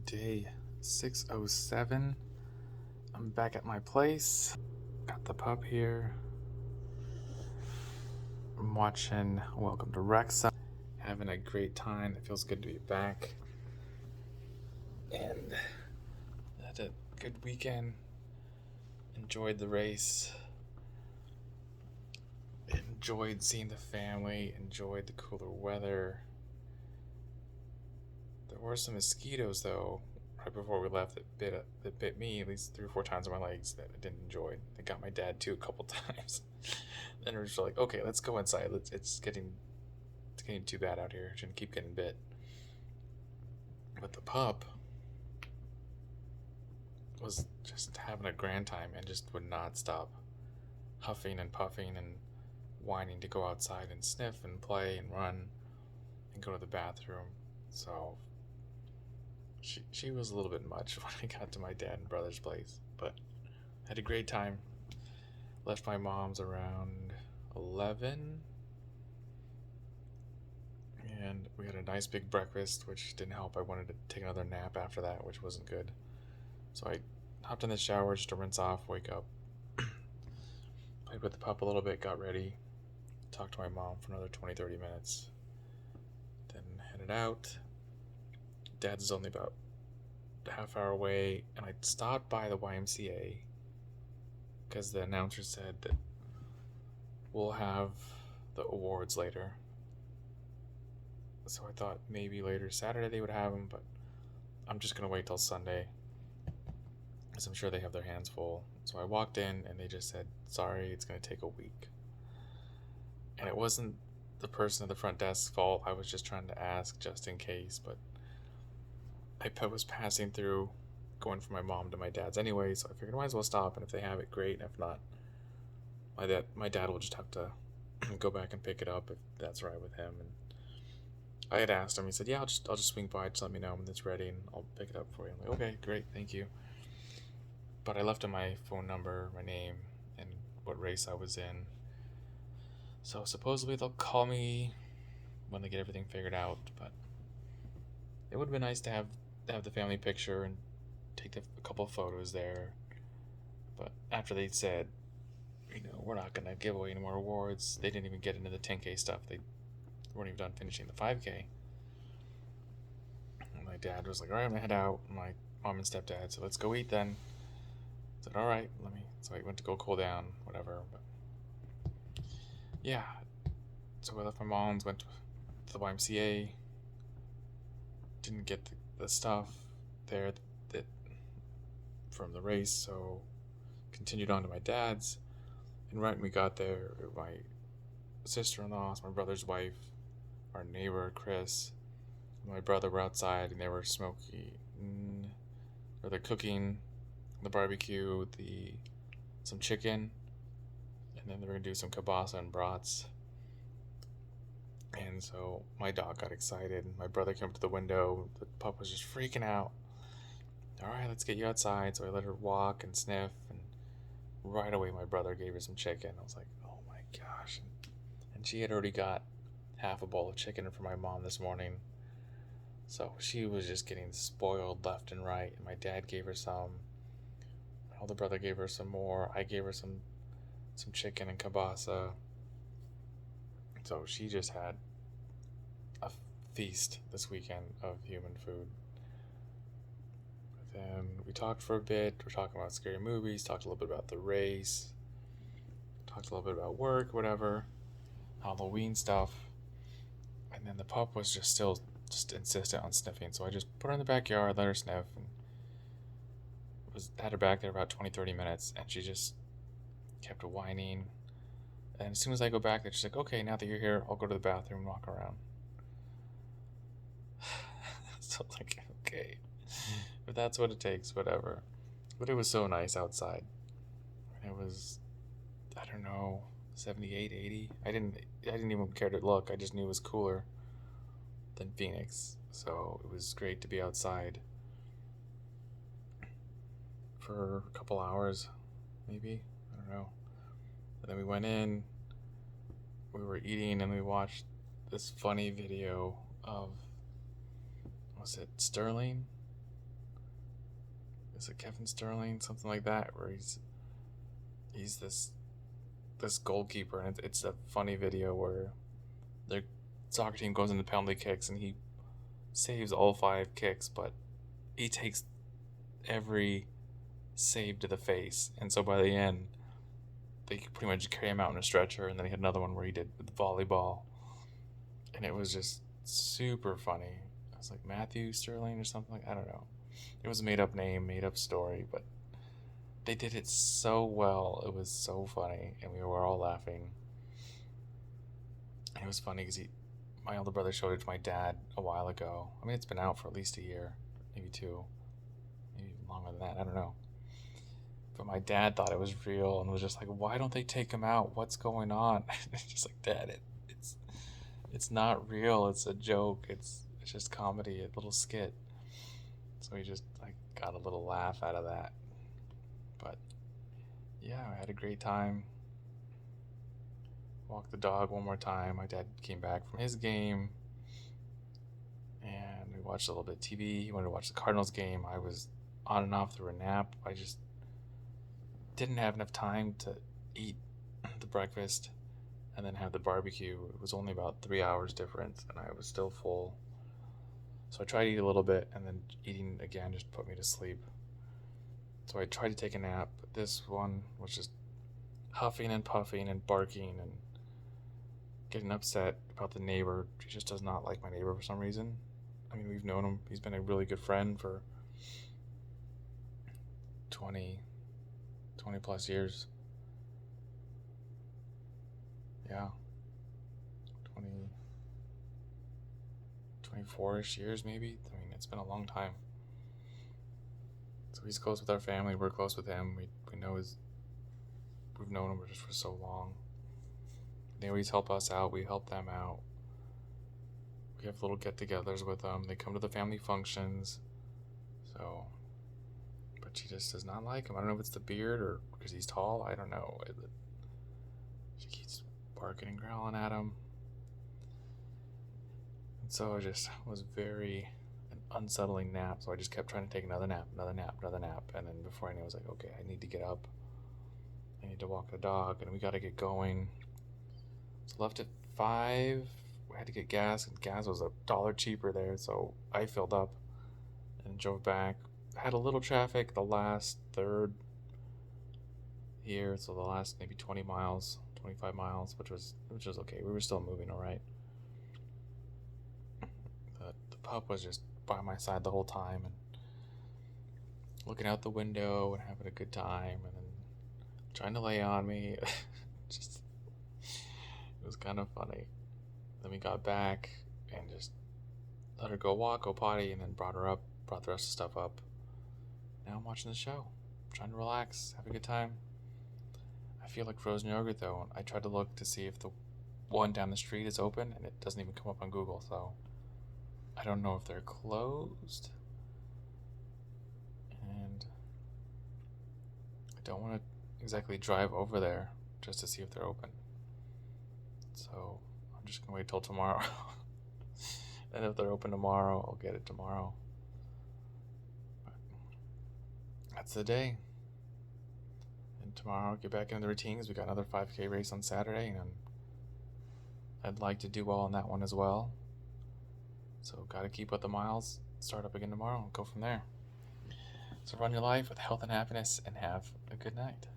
Day 6:07. I'm back at my place. Got the pup here. I'm watching Welcome to Wrexham. Having a great time. It feels good to be back. And had a good weekend. Enjoyed the race. Enjoyed seeing the family. Enjoyed the cooler weather. There were some mosquitoes though right before we left that bit me at least 3 or 4 times on my legs that I didn't enjoy. They got my dad too a couple times. Then we're just like, okay, let's go inside. It's getting too bad out here. Shouldn't keep getting bit. But the pup was just having a grand time and just would not stop huffing and puffing and whining to go outside and sniff and play and run and go to the bathroom. So she was a little bit much when I got to my dad and brother's place, but I had a great time. Left my mom's around 11, and we had a nice big breakfast, which didn't help. I wanted to take another nap after that, which wasn't good. So I hopped in the shower just to rinse off, wake up, played with the pup a little bit, got ready, talked to my mom for another 20-30 minutes, then headed out. Dad's is only about a half hour away, and I stopped by the YMCA because the announcer said that we'll have the awards later. So I thought maybe later Saturday they would have them, but I'm just going to wait till Sunday because I'm sure they have their hands full. So I walked in and they just said, sorry, it's going to take a week. And it wasn't the person at the front desk's fault. I was just trying to ask just in case, but I was passing through going from my mom to my dad's anyway, so I figured I might as well stop, and if they have it, great, and if not, my dad will just have to go back and pick it up if that's right with him. And I had asked him, he said, yeah, I'll just swing by, just let me know when it's ready and I'll pick it up for you. I'm like, okay, great, thank you. But I left him my phone number, my name, and what race I was in. So supposedly they'll call me when they get everything figured out, but it would have been nice to have the family picture and take a couple of photos there. But after they said, we're not going to give away any more awards, they didn't even get into the 10K stuff. They weren't even done finishing the 5K. And my dad was like, all right, I'm going to head out. And my mom and stepdad said, let's go eat then. I said, all right, so I went to go cool down, whatever. But yeah, so I left my mom's, went to the YMCA, didn't get the stuff there that from the race, so continued on to my dad's. And right when we got there, my sister-in-law, my brother's wife, our neighbor Chris, and my brother were outside, and they were they're cooking the barbecue, some chicken, and then they're gonna do some kielbasa and brats. And so my dog got excited. My brother came up to the window. The pup was just freaking out. All right, let's get you outside. So I let her walk and sniff, and right away my brother gave her some chicken. I was like, oh my gosh. And she had already got half a bowl of chicken for my mom this morning. So she was just getting spoiled left and right. And my dad gave her some. My older brother gave her some more. I gave her some chicken and kielbasa. So she just had a feast this weekend of human food. Then we talked for a bit. We're talking about scary movies, talked a little bit about the race, talked a little bit about work, whatever, Halloween stuff. And then the pup was just insistent on sniffing. So I just put her in the backyard, let her sniff, and had her back there about 20-30 minutes, and she just kept whining. And as soon as I go back there, she's like, okay, now that you're here, I'll go to the bathroom and walk around. So like, okay, if that's what it takes, whatever. But it was so nice outside. It was, I don't know, 78, 80. I didn't even care to look. I just knew it was cooler than Phoenix. So it was great to be outside for a couple hours, maybe. I don't know. And then we went in, we were eating, and we watched this funny video of, was it Sterling? is it Kevin Sterling, something like that, where he's this goalkeeper, and it's a funny video where their soccer team goes into penalty kicks and he saves all 5 kicks, but he takes every save to the face, and so by the end they pretty much carry him out in a stretcher. And then he had another one where he did with volleyball, and it was just super funny. I was like, Matthew Sterling or something, like, I don't know. It was a made up name, made up story, but they did it so well. It was so funny, and we were all laughing. And it was funny because my older brother showed it to my dad a while ago. I mean, it's been out for at least a year, maybe 2, maybe even longer than that. I don't know. But my dad thought it was real and was just like, "Why don't they take him out? What's going on?" It's just like, Dad, it's not real. It's a joke. It's just comedy, a little skit. So he just like got a little laugh out of that. But yeah, I had a great time. Walked the dog one more time. My dad came back from his game, and we watched a little bit of TV. He wanted to watch the Cardinals game. I was on and off through a nap. I just didn't have enough time to eat the breakfast and then have the barbecue. It was only about 3 hours difference, and I was still full. So I tried to eat a little bit, and then eating again just put me to sleep. So I tried to take a nap, but this one was just huffing and puffing and barking and getting upset about the neighbor. He just does not like my neighbor for some reason. I mean, we've known him. He's been a really good friend for 20 plus years. Yeah. 20, 24-ish years maybe. I mean, it's been a long time. So he's close with our family. We're close with him. We know we've known him just for so long. They always help us out. We help them out. We have little get-togethers with them. They come to the family functions. So, but she just does not like him. I don't know if it's the beard or because he's tall. I don't know. She keeps barking and growling at him. And so it just was very an unsettling nap. So I just kept trying to take another nap. And then before I knew, I was like, okay, I need to get up. I need to walk the dog, and we got to get going. So left at 5. We had to get gas, and gas was $1 cheaper there. So I filled up and drove back. Had a little traffic the last third here, so the last maybe 20 miles, 25 miles, which was okay. We were still moving all right. The pup was just by my side the whole time and looking out the window and having a good time, and then trying to lay on me. Just, it was kind of funny. Then we got back and just let her go walk, go potty, and then brought her up, brought the rest of the stuff up. Now I'm watching the show, trying to relax, have a good time. I feel like frozen yogurt though. I tried to look to see if the one down the street is open, and it doesn't even come up on Google, so I don't know if they're closed. And I don't want to exactly drive over there just to see if they're open. So I'm just gonna wait till tomorrow. And if they're open tomorrow, I'll get it tomorrow. But that's the day. And tomorrow I'll get back into the routines. We got another 5K race on Saturday, and I'd like to do well on that one as well. So gotta keep up the miles, start up again tomorrow, and go from there. So run your life with health and happiness, and have a good night.